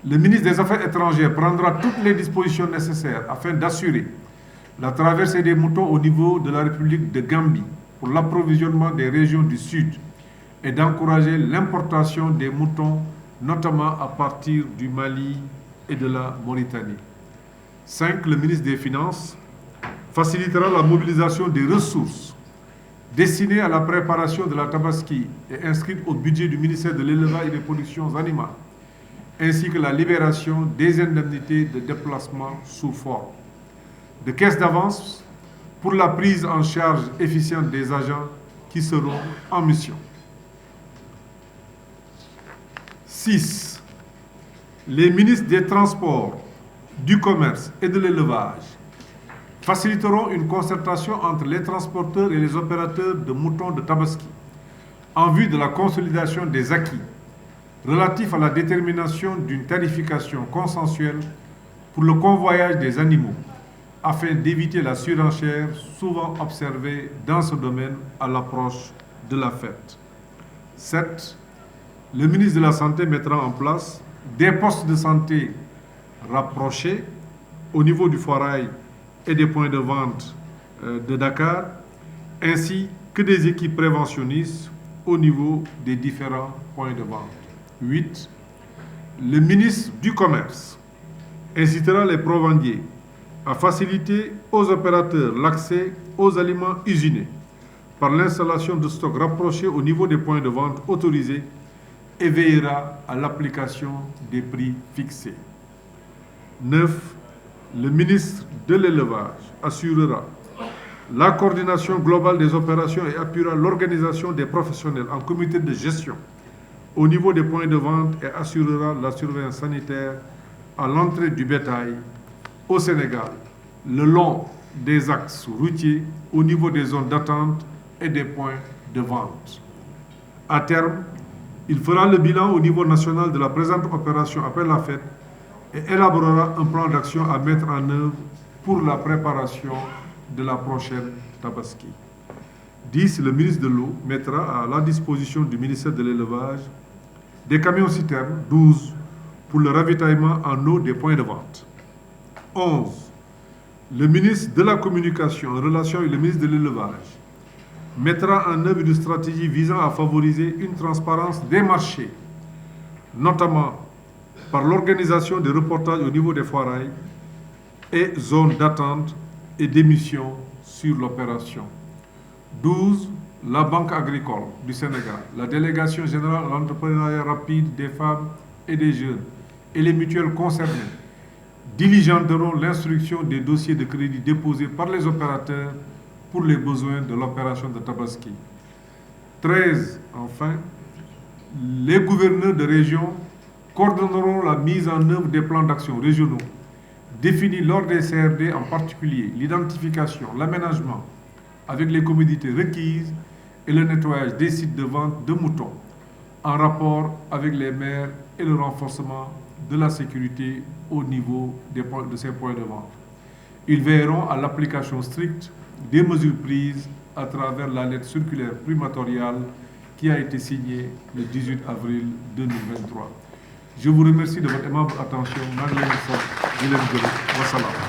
Le ministre des Affaires étrangères prendra toutes les dispositions nécessaires afin d'assurer la traversée des moutons au niveau de la République de Gambie pour l'approvisionnement des régions du Sud et d'encourager l'importation des moutons, notamment à partir du Mali et de la Mauritanie. 5. Le ministre des Finances facilitera la mobilisation des ressources destinées à la préparation de la Tabaski et inscrites au budget du ministère de l'Élevage et des Productions animales, ainsi que la libération des indemnités de déplacement sous forme de caisses d'avance pour la prise en charge efficiente des agents qui seront en mission. 6. Les ministres des Transports, du Commerce et de l'Élevage faciliteront une concertation entre les transporteurs et les opérateurs de moutons de Tabaski en vue de la consolidation des acquis relatifs à la détermination d'une tarification consensuelle pour le convoyage des animaux afin d'éviter la surenchère souvent observée dans ce domaine à l'approche de la fête. 7. Le ministre de la Santé mettra en place des postes de santé rapprochés au niveau du foirail et des points de vente de Dakar, ainsi que des équipes préventionnistes au niveau des différents points de vente. 8. Le ministre du Commerce incitera les provendiers à faciliter aux opérateurs l'accès aux aliments usinés par l'installation de stocks rapprochés au niveau des points de vente autorisés et veillera à l'application des prix fixés. 9. Le ministre de l'Élevage assurera la coordination globale des opérations et appuiera l'organisation des professionnels en comité de gestion au niveau des points de vente et assurera la surveillance sanitaire à l'entrée du bétail au Sénégal, le long des axes routiers, au niveau des zones d'attente et des points de vente. À terme, il fera le bilan au niveau national de la présente opération après la fête et élaborera un plan d'action à mettre en œuvre pour la préparation de la prochaine Tabaski. 10. Le ministre de l'Eau mettra à la disposition du ministère de l'Élevage des camions-citernes, 12, pour le ravitaillement en eau des points de vente. 11. Le ministre de la Communication, en relation avec le ministre de l'Élevage, mettra en œuvre une stratégie visant à favoriser une transparence des marchés, notamment par l'organisation des reportages au niveau des foirails et zones d'attente et d'émission sur l'opération. 12. La Banque agricole du Sénégal, la Délégation générale à l'entrepreneuriat rapide des femmes et des jeunes et les mutuelles concernées diligenteront l'instruction des dossiers de crédit déposés par les opérateurs pour les besoins de l'opération de Tabaski. 13. Enfin, les gouverneurs de région coordonneront la mise en œuvre des plans d'action régionaux définis lors des CRD, en particulier l'identification, l'aménagement avec les commodités requises et le nettoyage des sites de vente de moutons en rapport avec les maires et le renforcement de la sécurité au niveau de ces points de vente. Ils veilleront à l'application stricte des mesures prises à travers la lettre circulaire primatoriale qui a été signée le 18 avril 2023. Je vous remercie de votre aimable attention. Wassalam.